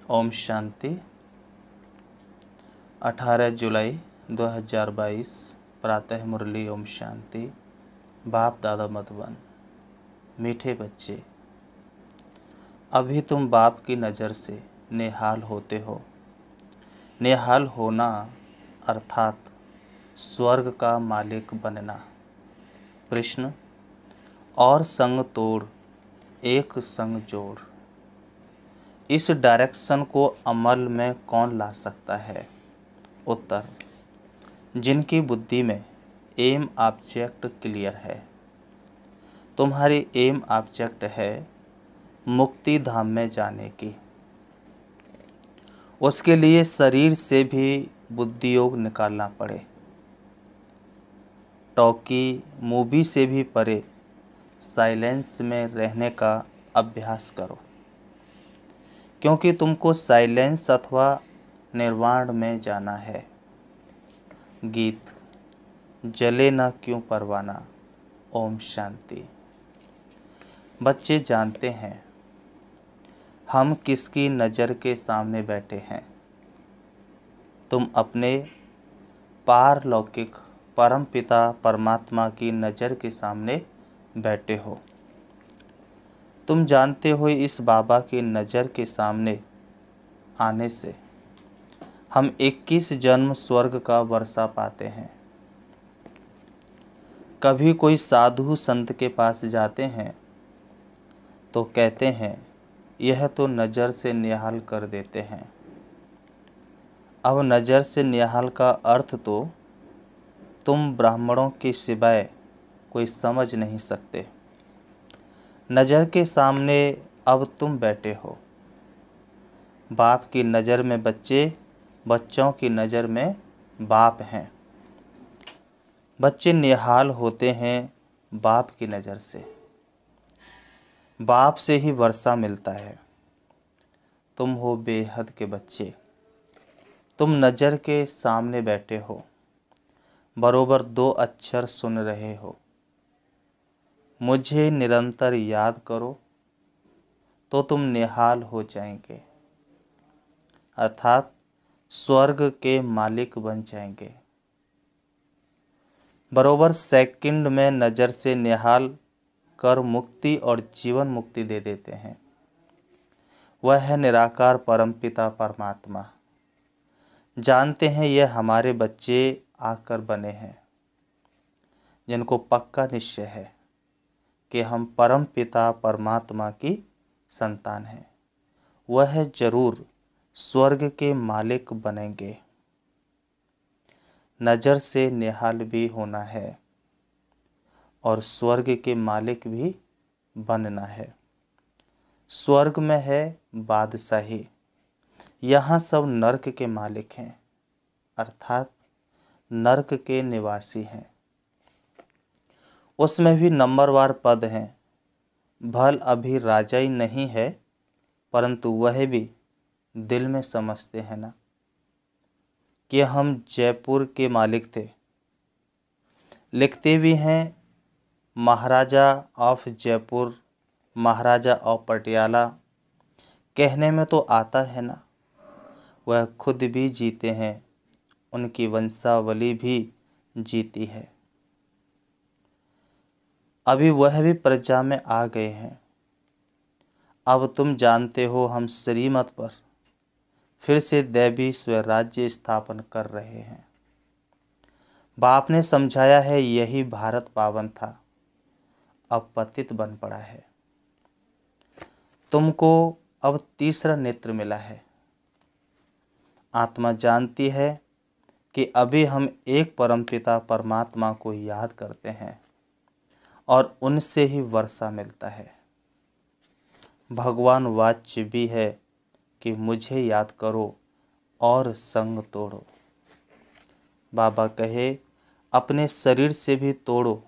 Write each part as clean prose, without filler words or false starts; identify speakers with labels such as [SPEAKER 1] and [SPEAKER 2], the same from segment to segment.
[SPEAKER 1] ओम शांति। 18 जुलाई 2022 प्रातः मुरली। ओम शांति। बाप दादा मधुबन। मीठे बच्चे, अभी तुम बाप की नज़र से नेहाल होते हो। नेहाल होना अर्थात स्वर्ग का मालिक बनना। प्रश्न, और संग तोड़ एक संग जोड़, इस डायरेक्शन को अमल में कौन ला सकता है? उत्तर, जिनकी बुद्धि में एम ऑब्जेक्ट क्लियर है। तुम्हारी एम ऑब्जेक्ट है मुक्ति धाम में जाने की। उसके लिए शरीर से भी बुद्धि योग निकालना पड़े। टॉकी मूवी से भी परे साइलेंस में रहने का अभ्यास करो, क्योंकि तुमको साइलेंस अथवा निर्वाण में जाना है। गीत, जले ना क्यों परवाना। ओम शांति। बच्चे जानते हैं हम किसकी नज़र के सामने बैठे हैं। तुम अपने पारलौकिक परम पिता परमात्मा की नज़र के सामने बैठे हो। तुम जानते हो इस बाबा की नज़र के सामने आने से हम 21 जन्म स्वर्ग का वर्षा पाते हैं। कभी कोई साधु संत के पास जाते हैं तो कहते हैं यह तो नज़र से निहाल कर देते हैं। अब नज़र से निहाल का अर्थ तो तुम ब्राह्मणों के सिवाय कोई समझ नहीं सकते। नज़र के सामने अब तुम बैठे हो। बाप की नज़र में बच्चे, बच्चों की नज़र में बाप हैं। बच्चे निहाल होते हैं बाप की नज़र से। बाप से ही वर्षा मिलता है। तुम हो बेहद के बच्चे। तुम नज़र के सामने बैठे हो, बरोबर 2 अक्षर सुन रहे हो। मुझे निरंतर याद करो तो तुम निहाल हो जाएंगे, अर्थात स्वर्ग के मालिक बन जाएंगे। बरोबर सेकंड में नज़र से निहाल कर मुक्ति और जीवन मुक्ति दे देते हैं। वह है निराकार परमपिता परमात्मा। जानते हैं यह हमारे बच्चे आकर बने हैं, जिनको पक्का निश्चय है कि हम परम पिता परमात्मा की संतान हैं। वह जरूर स्वर्ग के मालिक बनेंगे। नज़र से निहाल भी होना है और स्वर्ग के मालिक भी बनना है। स्वर्ग में है बादशाही, यहाँ सब नरक के मालिक हैं, अर्थात नरक के निवासी हैं। उसमें भी नंबरवार पद हैं। भल अभी राजा ही नहीं है, परंतु वह भी दिल में समझते हैं ना कि हम जयपुर के मालिक थे। लिखते भी हैं महाराजा ऑफ जयपुर, महाराजा ऑफ पटियाला। कहने में तो आता है ना, वह खुद भी जीते हैं, उनकी वंशावली भी जीती है। अभी वह भी प्रजा में आ गए हैं। अब तुम जानते हो हम श्रीमत पर फिर से दैवी स्वराज्य स्थापन कर रहे हैं। बाप ने समझाया है यही भारत पावन था, अब पतित बन पड़ा है। तुमको अब तीसरा नेत्र मिला है। आत्मा जानती है कि अभी हम एक परमपिता परमात्मा को याद करते हैं और उनसे ही वर्षा मिलता है। भगवान वाच्य भी है कि मुझे याद करो और संग तोड़ो। बाबा कहे अपने शरीर से भी तोड़ो,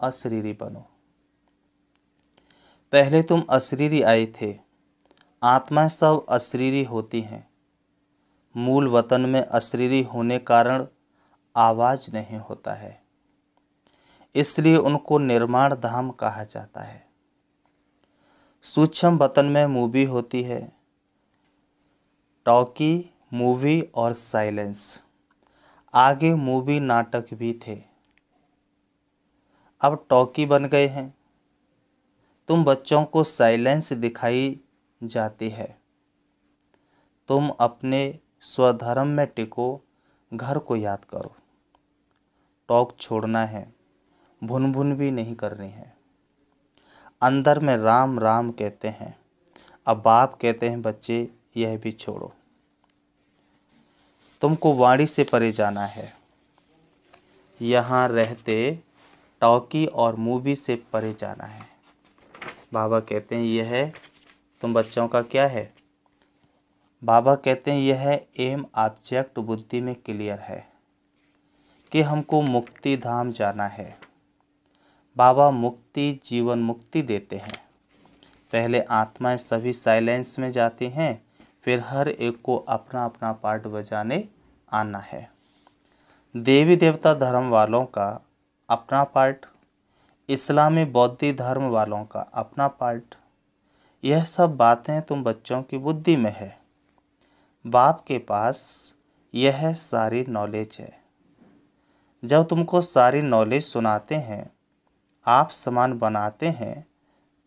[SPEAKER 1] अशरीरी बनो। पहले तुम अशरीरी आए थे। आत्माएं सब अशरीरी होती हैं। मूल वतन में अशरीरी होने कारण आवाज नहीं होता है, इसलिए उनको निर्माण धाम कहा जाता है। सूक्ष्म वतन में मूवी होती है, टॉकी, मूवी और साइलेंस। आगे मूवी नाटक भी थे, अब टॉकी बन गए हैं। तुम बच्चों को साइलेंस दिखाई जाती है। तुम अपने स्वधर्म में टिको, घर को याद करो। टॉक छोड़ना है, भुन भुन भी नहीं करनी है। अंदर में राम राम कहते हैं। अब बाप कहते हैं बच्चे यह भी छोड़ो। तुमको वाणी से परे जाना है। यहाँ रहते टॉकी और मूवी से परे जाना है। बाबा कहते हैं यह है तुम बच्चों का क्या है। बाबा कहते हैं यह एम ऑब्जेक्ट बुद्धि में क्लियर है कि हमको मुक्ति धाम जाना है। बाबा मुक्ति जीवन मुक्ति देते हैं। पहले आत्माएं सभी साइलेंस में जाती हैं, फिर हर एक को अपना अपना पार्ट बजाने आना है। देवी देवता धर्म वालों का अपना पार्ट, इस्लामी बौद्धी धर्म वालों का अपना पार्ट। यह सब बातें तुम बच्चों की बुद्धि में है। बाप के पास यह सारी नॉलेज है। जब तुमको सारी नॉलेज सुनाते हैं, आप समान बनाते हैं,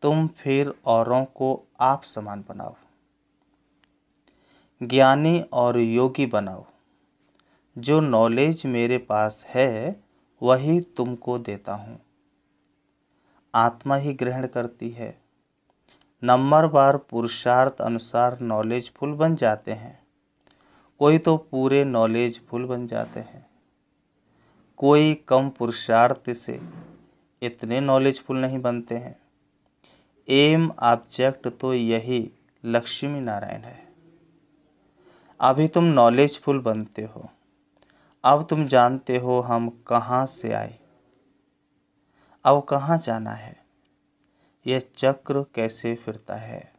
[SPEAKER 1] तुम फिर औरों को आप समान बनाओ, ज्ञानी और योगी बनाओ। जो नॉलेज मेरे पास है वही तुमको देता हूँ। आत्मा ही ग्रहण करती है। नंबर बार पुरुषार्थ अनुसार नॉलेज फुल बन जाते हैं। कोई तो पूरे नॉलेज फुल बन जाते हैं, कोई कम पुरुषार्थ से इतने नॉलेजफुल नहीं बनते हैं। एम ऑब्जेक्ट तो यही लक्ष्मी नारायण है। अभी तुम नॉलेजफुल बनते हो। अब तुम जानते हो हम कहाँ से आए, अब कहाँ जाना है, यह चक्र कैसे फिरता है।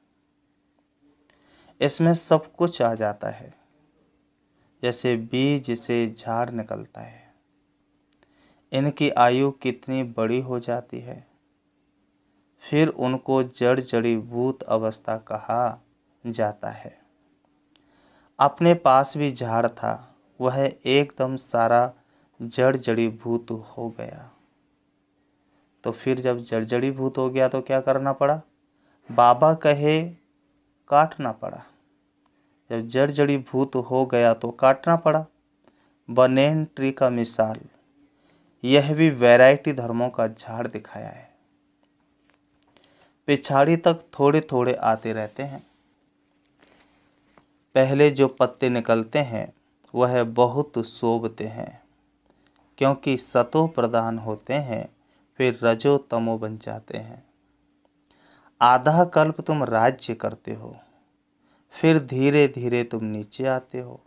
[SPEAKER 1] इसमें सब कुछ आ जाता है। जैसे बीज से झाड़ निकलता है, इनकी आयु कितनी बड़ी हो जाती है, फिर उनको जड़ जड़ीभूत अवस्था कहा जाता है। अपने पास भी झाड़ था, वह एकदम सारा जड़ जड़ीभूत हो गया। तो फिर जब जड़ जड़ीभूत हो गया तो क्या करना पड़ा? बाबा कहे काटना पड़ा। जब जड़ जड़ीभूत हो गया तो काटना पड़ा। बनेन ट्री का मिसाल, यह भी वैरायटी धर्मों का झाड़ दिखाया है। पिछाड़ी तक थोड़े थोड़े आते रहते हैं। पहले जो पत्ते निकलते हैं वह बहुत शोभते हैं, क्योंकि सतो प्रधान होते हैं, फिर रजो तमो बन जाते हैं। आधा कल्प तुम राज्य करते हो, फिर धीरे धीरे तुम नीचे आते हो।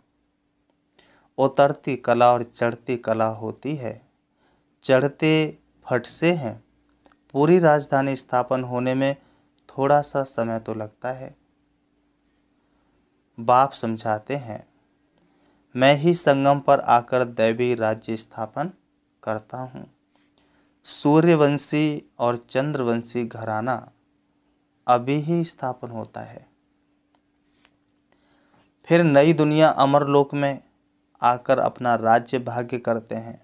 [SPEAKER 1] उतरती कला और चढ़ती कला होती है। चढ़ते फट से हैं। पूरी राजधानी स्थापन होने में थोड़ा सा समय तो लगता है। बाप समझाते हैं, मैं ही संगम पर आकर दैवी राज्य स्थापन करता हूँ। सूर्यवंशी और चंद्रवंशी घराना अभी ही स्थापन होता है। फिर नई दुनिया अमरलोक में आकर अपना राज्य भाग्य करते हैं।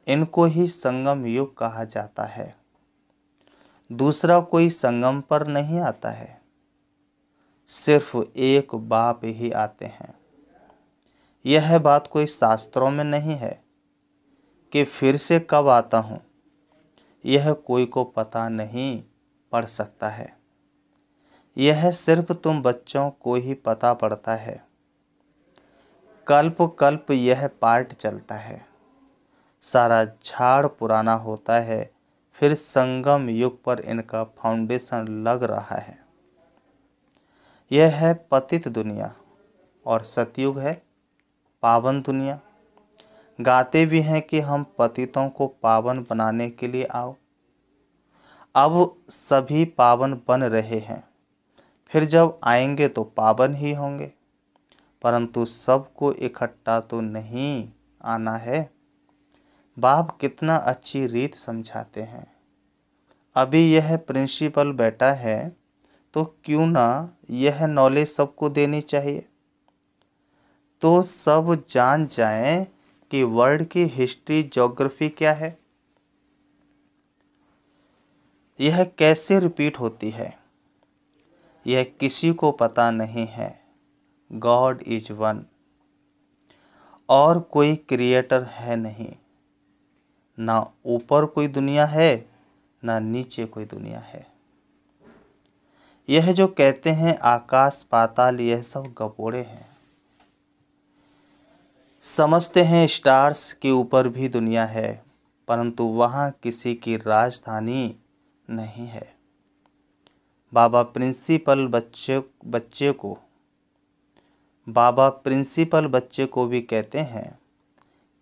[SPEAKER 1] इनको ही संगम युग कहा जाता है। दूसरा कोई संगम पर नहीं आता है, सिर्फ एक बाप ही आते हैं। यह बात कोई शास्त्रों में नहीं है कि फिर से कब आता हूँ, यह कोई को पता नहीं पड़ सकता है। यह सिर्फ तुम बच्चों को ही पता पड़ता है। कल्प कल्प यह पार्ट चलता है। सारा झाड़ पुराना होता है, फिर संगम युग पर इनका फाउंडेशन लग रहा है। यह है पतित दुनिया और सतयुग है पावन दुनिया। गाते भी हैं कि हम पतितों को पावन बनाने के लिए आओ। अब सभी पावन बन रहे हैं, फिर जब आएंगे तो पावन ही होंगे, परंतु सबको इकट्ठा तो नहीं आना है। बाप कितना अच्छी रीत समझाते हैं। अभी यह प्रिंसिपल बैठा है तो क्यों ना यह नॉलेज सबको देनी चाहिए। तो सब जान जाएं कि वर्ल्ड की हिस्ट्री ज्योग्राफी क्या है, यह कैसे रिपीट होती है, यह किसी को पता नहीं है। गॉड इज वन, और कोई क्रिएटर है नहीं, ना ऊपर कोई दुनिया है ना नीचे कोई दुनिया है। यह जो कहते हैं आकाश पाताल, यह सब गपोड़े हैं। समझते हैं स्टार्स के ऊपर भी दुनिया है, परंतु वहाँ किसी की राजधानी नहीं है। बाबा प्रिंसिपल बच्चे को भी कहते हैं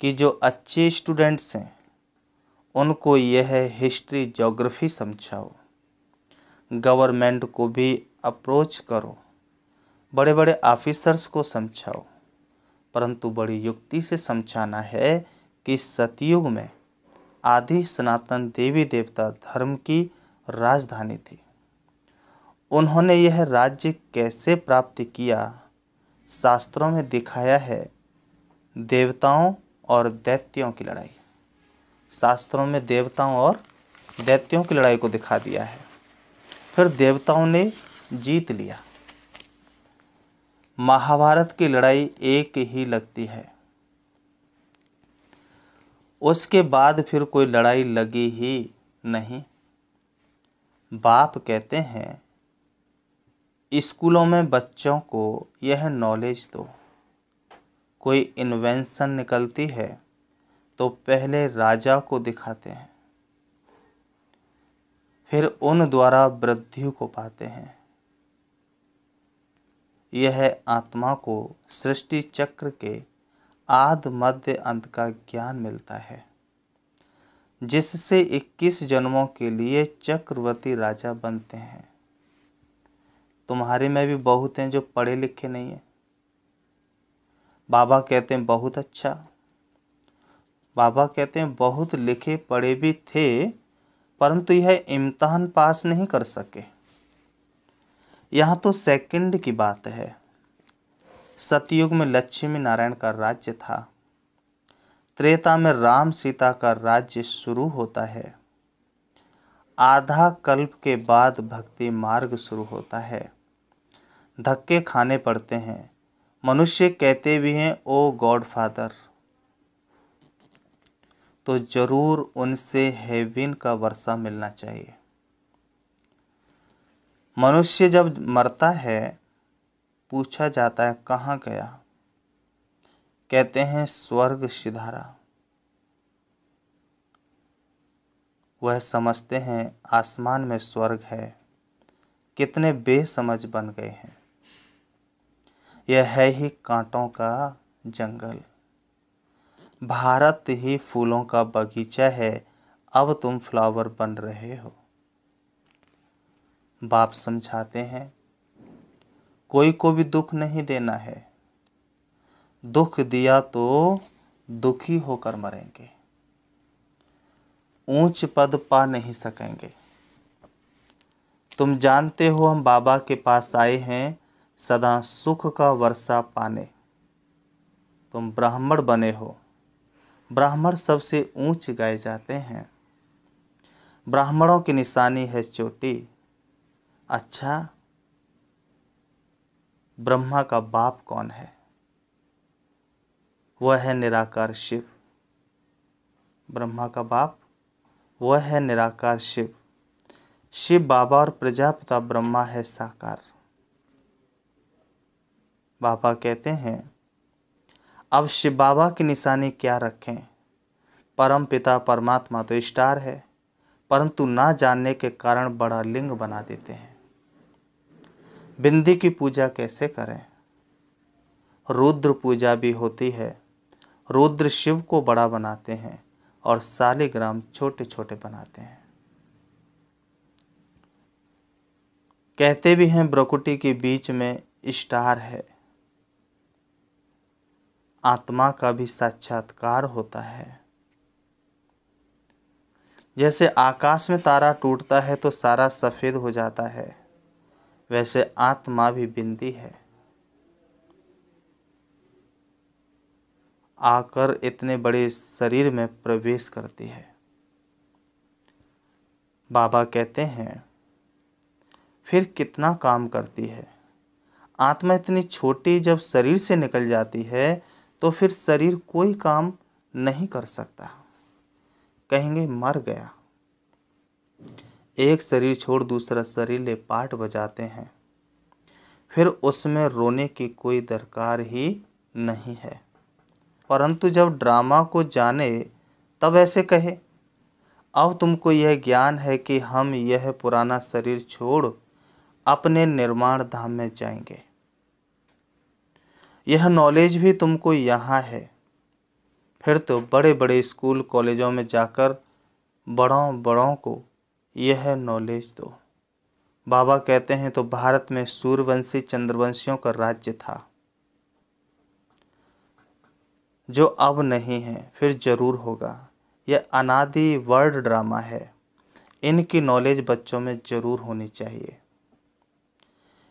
[SPEAKER 1] कि जो अच्छे स्टूडेंट्स हैं उनको यह हिस्ट्री ज्योग्राफी समझाओ। गवर्नमेंट को भी अप्रोच करो, बड़े बड़े ऑफिसर्स को समझाओ, परंतु बड़ी युक्ति से समझाना है कि सतयुग में आदि सनातन देवी देवता धर्म की राजधानी थी। उन्होंने यह राज्य कैसे प्राप्त किया, शास्त्रों में दिखाया है। देवताओं और दैत्यों की लड़ाई, शास्त्रों में देवताओं और दैत्यों की लड़ाई को दिखा दिया है। फिर देवताओं ने जीत लिया। महाभारत की लड़ाई एक ही लगती है, उसके बाद फिर कोई लड़ाई लगी ही नहीं। बाप कहते हैं स्कूलों में बच्चों को यह नॉलेज दो। कोई इन्वेंशन निकलती है तो पहले राजा को दिखाते हैं, फिर उन द्वारा वृद्धि को पाते हैं। यह आत्मा को सृष्टि चक्र के आदि मध्य अंत का ज्ञान मिलता है, जिससे 21 जन्मों के लिए चक्रवर्ती राजा बनते हैं। तुम्हारे में भी बहुत हैं जो पढ़े लिखे नहीं हैं। बाबा कहते हैं बहुत अच्छा, बाबा कहते हैं बहुत लिखे पढ़े भी थे, परंतु यह इम्तिहान पास नहीं कर सके। यहाँ तो सेकंड की बात है। सतयुग में लक्ष्मी नारायण का राज्य था, त्रेता में राम सीता का राज्य शुरू होता है, आधा कल्प के बाद भक्ति मार्ग शुरू होता है। धक्के खाने पड़ते हैं, मनुष्य कहते भी हैं ओ गॉड फादर, तो जरूर उनसे हेवन का वर्षा मिलना चाहिए। मनुष्य जब मरता है पूछा जाता है कहाँ गया, कहते हैं स्वर्ग सिधारा। वह समझते हैं आसमान में स्वर्ग है, कितने बेसमझ बन गए हैं। यह है ही कांटों का जंगल, भारत ही फूलों का बगीचा है, अब तुम फ्लावर बन रहे हो। बाप समझाते हैं कोई को भी दुख नहीं देना है, दुख दिया तो दुखी होकर मरेंगे, ऊंच पद पा नहीं सकेंगे। तुम जानते हो हम बाबा के पास आए हैं सदा सुख का वर्षा पाने। तुम ब्राह्मण बने हो, ब्राह्मण सबसे ऊंच गाए जाते हैं। ब्राह्मणों की निशानी है चोटी। अच्छा, ब्रह्मा का बाप कौन है? वह है निराकार शिव। ब्रह्मा का बाप वह है निराकार शिव। शिव बाबा और प्रजापिता ब्रह्मा है साकार। बाबा कहते हैं अब शिव बाबा की निशानी क्या रखें? परम पिता परमात्मा तो स्टार है, परंतु ना जानने के कारण बड़ा लिंग बना देते हैं। बिंदी की पूजा कैसे करें? रुद्र पूजा भी होती है। रुद्र शिव को बड़ा बनाते हैं और शालिग्राम छोटे छोटे बनाते हैं। कहते भी हैं ब्रकुटी के बीच में स्टार है। आत्मा का भी साक्षात्कार होता है। जैसे आकाश में तारा टूटता है तो सारा सफेद हो जाता है, वैसे आत्मा भी बिंदी है। आकर इतने बड़े शरीर में प्रवेश करती है। बाबा कहते हैं फिर कितना काम करती है। आत्मा इतनी छोटी जब शरीर से निकल जाती है तो फिर शरीर कोई काम नहीं कर सकता, कहेंगे मर गया। एक शरीर छोड़ दूसरा शरीर ले पाठ बजाते हैं, फिर उसमें रोने की कोई दरकार ही नहीं है। परंतु जब ड्रामा को जाने तब ऐसे कहे, अब तुमको यह ज्ञान है कि हम यह पुराना शरीर छोड़ अपने निर्माण धाम में जाएंगे। यह नॉलेज भी तुमको यहाँ है। फिर तो बड़े बड़े स्कूल कॉलेजों में जाकर बड़ों बड़ों को यह नॉलेज दो। बाबा कहते हैं तो भारत में सूर्यवंशी चंद्रवंशियों का राज्य था, जो अब नहीं है, फिर जरूर होगा। यह अनादि वर्ल्ड ड्रामा है। इनकी नॉलेज बच्चों में जरूर होनी चाहिए।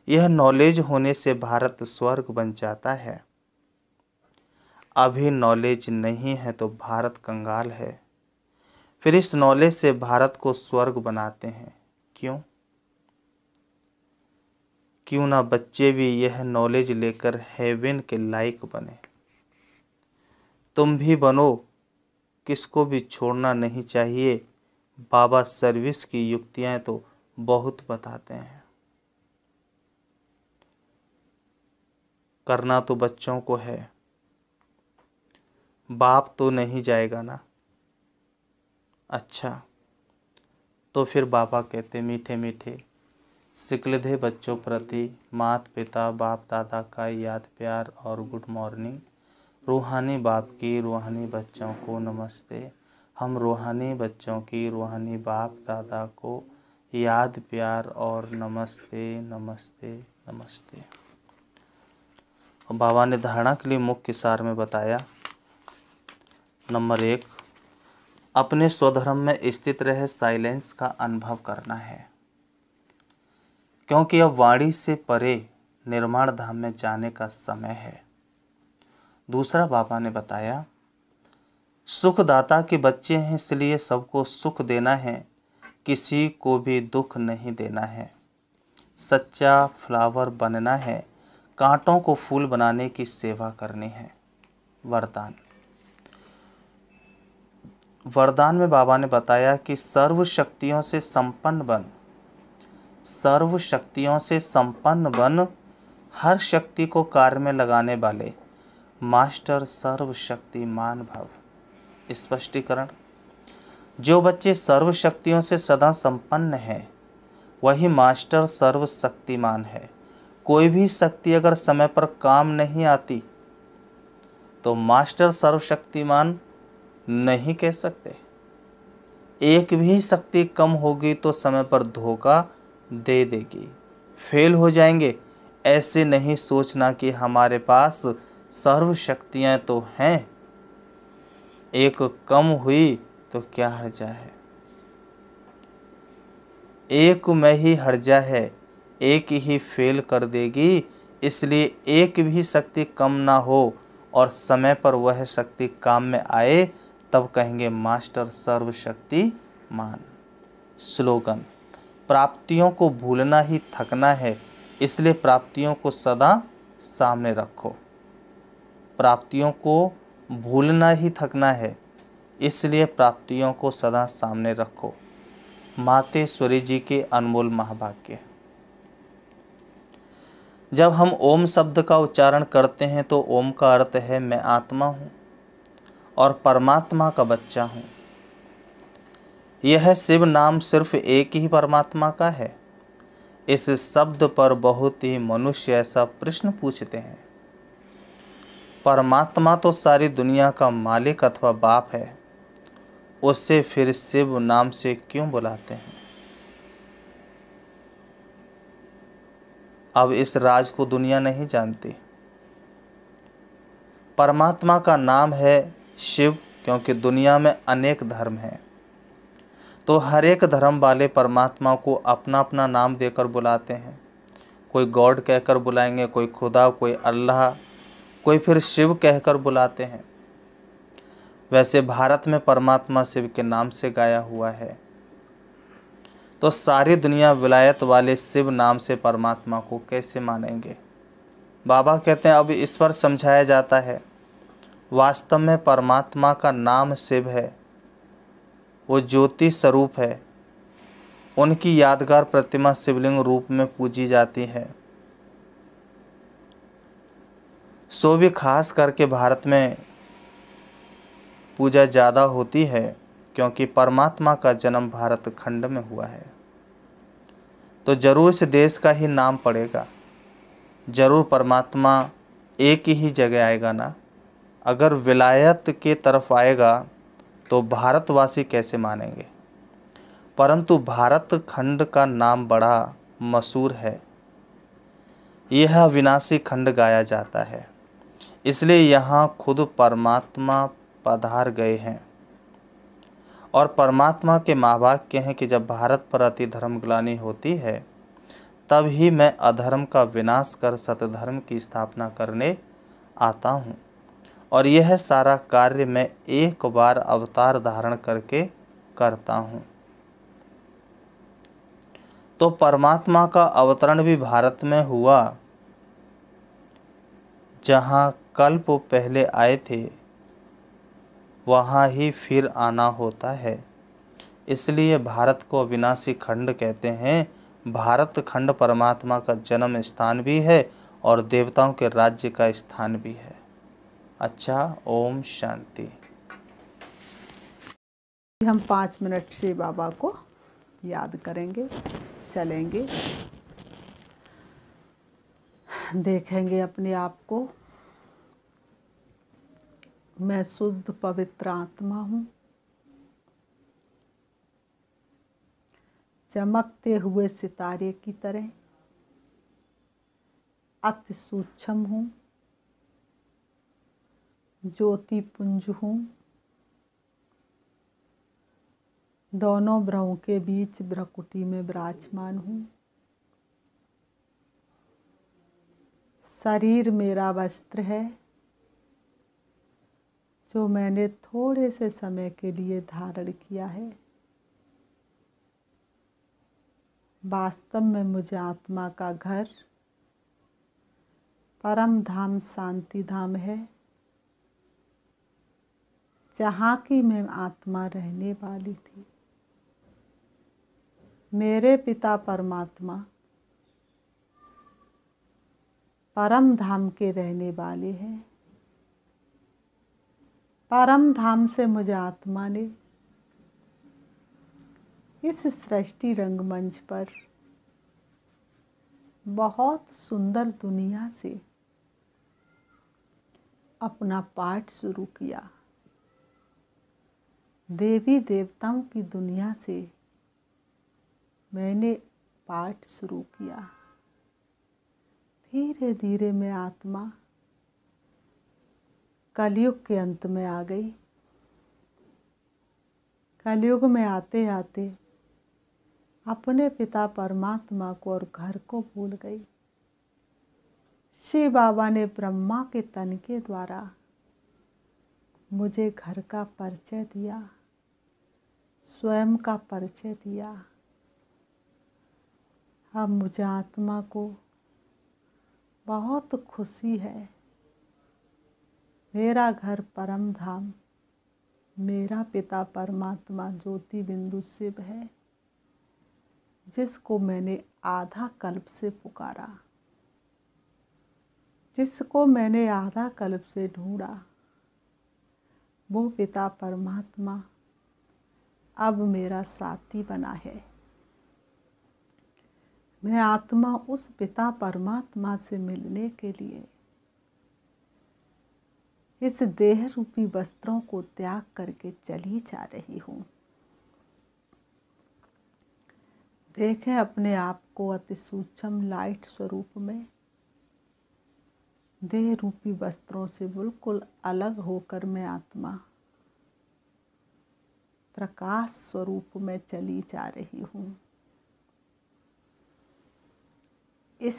[SPEAKER 1] यह नॉलेज होने से भारत स्वर्ग बन जाता है। अभी नॉलेज नहीं है तो भारत कंगाल है। फिर इस नॉलेज से भारत को स्वर्ग बनाते हैं। क्यों ना बच्चे भी यह नॉलेज लेकर हेवन के लायक बने। तुम भी बनो, किसको भी छोड़ना नहीं चाहिए। बाबा सर्विस की युक्तियां तो बहुत बताते हैं। करना तो बच्चों को है, बाप तो नहीं जाएगा ना। अच्छा, तो फिर बाबा कहते मीठे मीठे सिकलधे बच्चों प्रति माता पिता बाप दादा का याद प्यार और गुड मॉर्निंग। रूहानी बाप की रूहानी बच्चों को नमस्ते। हम रूहानी बच्चों की रूहानी बाप दादा को याद प्यार और नमस्ते नमस्ते नमस्ते। बाबा ने धारणा के लिए मुख्य सार में बताया, नंबर 1, अपने स्वधर्म में स्थित रहे साइलेंस का अनुभव करना है, क्योंकि अब वाणी से परे निर्माण धाम में जाने का समय है। दूसरा बाबा ने बताया, सुखदाता के बच्चे हैं इसलिए सबको सुख देना है, किसी को भी दुख नहीं देना है। सच्चा फ्लावर बनना है, कांटों को फूल बनाने की सेवा करनी है। वरदान में बाबा ने बताया कि सर्व शक्तियों से संपन्न बन हर शक्ति को कार्य में लगाने वाले मास्टर सर्वशक्तिमान भव। स्पष्टीकरण, जो बच्चे सर्व शक्तियों से सदा संपन्न हैं वही मास्टर सर्वशक्तिमान है। कोई भी शक्ति अगर समय पर काम नहीं आती तो मास्टर सर्वशक्तिमान नहीं कह सकते। एक भी शक्ति कम होगी तो समय पर धोखा दे देगी, फेल हो जाएंगे। ऐसे नहीं सोचना कि हमारे पास सर्व शक्तियाँ तो हैं, एक कम हुई तो क्या हर्जा है। एक में ही हर्जा है, एक ही फेल कर देगी। इसलिए एक भी शक्ति कम ना हो और समय पर वह शक्ति काम में आए, तब कहेंगे मास्टर सर्वशक्तिमान। स्लोगन, प्राप्तियों को भूलना ही थकना है, इसलिए प्राप्तियों को सदा सामने रखो। प्राप्तियों को भूलना ही थकना है, इसलिए प्राप्तियों को सदा सामने रखो। मातेश्वरी जी के अनमोल महावाक्य। जब हम ओम शब्द का उच्चारण करते हैं तो ओम का अर्थ है मैं आत्मा हूँ और परमात्मा का बच्चा हूँ। यह शिव नाम सिर्फ एक ही परमात्मा का है। इस शब्द पर बहुत ही मनुष्य ऐसा प्रश्न पूछते हैं, परमात्मा तो सारी दुनिया का मालिक अथवा बाप है, उसे फिर शिव नाम से क्यों बुलाते हैं। अब इस राज को दुनिया नहीं जानती। परमात्मा का नाम है शिव, क्योंकि दुनिया में अनेक धर्म हैं, तो हर एक धर्म वाले परमात्मा को अपना अपना नाम देकर बुलाते हैं। कोई गॉड कहकर बुलाएंगे, कोई खुदा, कोई अल्लाह, कोई फिर शिव कहकर बुलाते हैं। वैसे भारत में परमात्मा शिव के नाम से गाया हुआ है, तो सारी दुनिया विलायत वाले शिव नाम से परमात्मा को कैसे मानेंगे। बाबा कहते हैं अब इस पर समझाया जाता है, वास्तव में परमात्मा का नाम शिव है, वो ज्योति स्वरूप है। उनकी यादगार प्रतिमा शिवलिंग रूप में पूजी जाती है। सो भी खास करके भारत में पूजा ज़्यादा होती है, क्योंकि परमात्मा का जन्म भारत खंड में हुआ है। तो जरूर इस देश का ही नाम पड़ेगा, जरूर परमात्मा एक ही जगह आएगा ना। अगर विलायत के तरफ आएगा तो भारतवासी कैसे मानेंगे। परंतु भारत खंड का नाम बड़ा मशहूर है, यह अविनाशी खंड गाया जाता है, इसलिए यहाँ खुद परमात्मा पधार गए हैं। और परमात्मा के महावाक्य हैं कि जब भारत पर अति धर्म ग्लानि होती है, तब ही मैं अधर्म का विनाश कर सतधर्म की स्थापना करने आता हूँ। और यह सारा कार्य मैं एक बार अवतार धारण करके करता हूँ। तो परमात्मा का अवतरण भी भारत में हुआ, जहाँ कल्प पहले आए थे वहाँ ही फिर आना होता है। इसलिए भारत को अविनाशी खंड कहते हैं। भारत खंड परमात्मा का जन्म स्थान भी है और देवताओं के राज्य का स्थान भी है। अच्छा, ओम शांति।
[SPEAKER 2] हम 5 मिनट से बाबा को याद करेंगे, चलेंगे, देखेंगे अपने आप को। मैं शुद्ध पवित्र आत्मा हूँ, चमकते हुए सितारे की तरह अति सूक्ष्म हूँ, ज्योति पुंज हूँ, दोनों भ्रुओं के बीच भ्रकुटी में विराजमान हूँ। शरीर मेरा वस्त्र है, जो मैंने थोड़े से समय के लिए धारण किया है। वास्तव में मुझे आत्मा का घर परम धाम शांति धाम है, जहाँ की मैं आत्मा रहने वाली थी। मेरे पिता परमात्मा परम धाम के रहने वाले हैं। परम धाम से मुझे आत्मा ने इस सृष्टि रंगमंच पर बहुत सुंदर दुनिया से अपना पाठ शुरू किया। देवी देवताओं की दुनिया से मैंने पाठ शुरू किया। धीरे धीरे मैं आत्मा कलयुग के अंत में आ गई। कलयुग में आते आते अपने पिता परमात्मा को और घर को भूल गई। शिव बाबा ने ब्रह्मा के तन के द्वारा मुझे घर का परिचय दिया, स्वयं का परिचय दिया। अब मुझे आत्मा को बहुत खुशी है। मेरा घर परम धाम, मेरा पिता परमात्मा ज्योति बिंदु शिव है, जिसको मैंने आधा कल्प से पुकारा, जिसको मैंने आधा कल्प से ढूंढा। वो पिता परमात्मा अब मेरा साथी बना है। मैं आत्मा उस पिता परमात्मा से मिलने के लिए इस देह रूपी वस्त्रों को त्याग करके चली जा रही हूँ। देखें अपने आप को अति सूक्ष्म लाइट स्वरूप में, देह रूपी वस्त्रों से बिल्कुल अलग होकर मैं आत्मा प्रकाश स्वरूप में चली जा रही हूँ। इस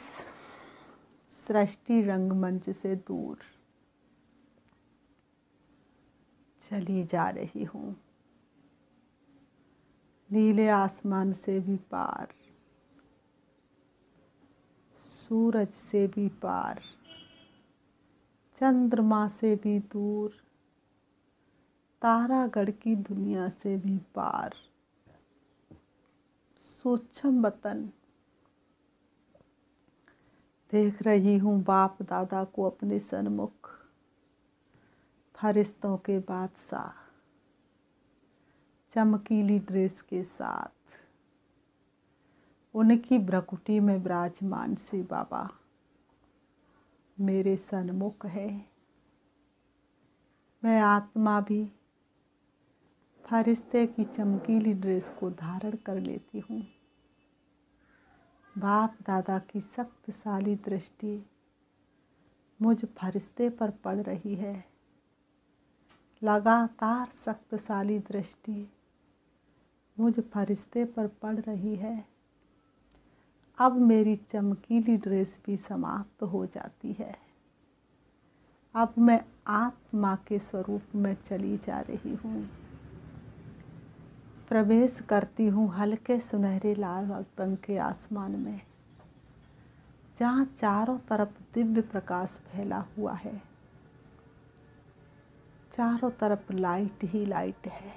[SPEAKER 2] सृष्टि रंगमंच से दूर, चली जा रही हूँ, नीले आसमान से भी पार, सूरज से भी पार, चंद्रमा से भी दूर, तारागढ़ की दुनिया से भी पार, सूक्ष्म वतन। देख रही हूँ बाप दादा को अपने सन्मुख, फरिश्तों के बादशाह, चमकीली ड्रेस के साथ, उनकी भ्रकुटी में विराजमान श्री बाबा मेरे सन्मुख है। मैं आत्मा भी फरिश्ते की चमकीली ड्रेस को धारण कर लेती हूँ। बाप दादा की शक्तिशाली दृष्टि मुझ फरिश्ते पर पड़ रही है। लगातार शक्तिशाली दृष्टि मुझ फरिश्ते पर पड़ रही है। अब मेरी चमकीली ड्रेस भी समाप्त हो जाती है। अब मैं आत्मा के स्वरूप में चली जा रही हूँ। प्रवेश करती हूँ हल्के सुनहरे लाल रंग के आसमान में, जहाँ चारों तरफ दिव्य प्रकाश फैला हुआ है। चारों तरफ लाइट ही लाइट है,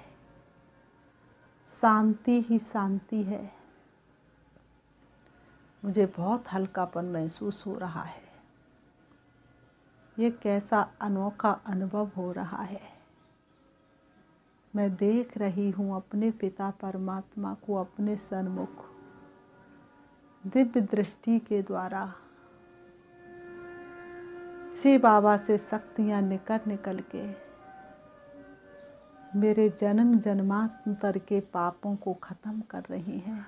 [SPEAKER 2] शांति ही शांति है। मुझे बहुत हल्कापन महसूस हो रहा है। ये कैसा अनोखा अनुभव हो रहा है। मैं देख रही हूँ अपने पिता परमात्मा को अपने सन्मुख दिव्य दृष्टि के द्वारा। श्री बाबा से शक्तियाँ निकल के मेरे जन्म जन्मांतर के पापों को खत्म कर रही हैं,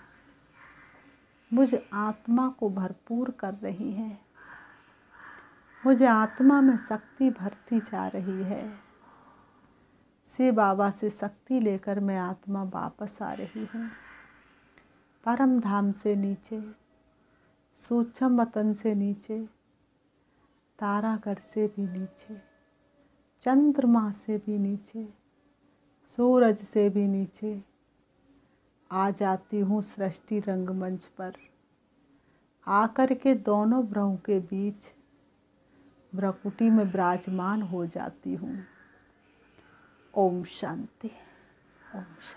[SPEAKER 2] मुझ आत्मा को भरपूर कर रही हैं, मुझे आत्मा में शक्ति भरती जा रही है। श्री बाबा से शक्ति लेकर मैं आत्मा वापस आ रही हूँ। परम धाम से नीचे, सूक्ष्म वतन से नीचे, तारागढ़ से भी नीचे, चंद्रमा से भी नीचे, सूरज से भी नीचे आ जाती हूँ सृष्टि रंगमंच पर। आकर के दोनों भ्रुओं के बीच भ्रकुटी में विराजमान हो जाती हूँ। ओम शांति। ओम शांति।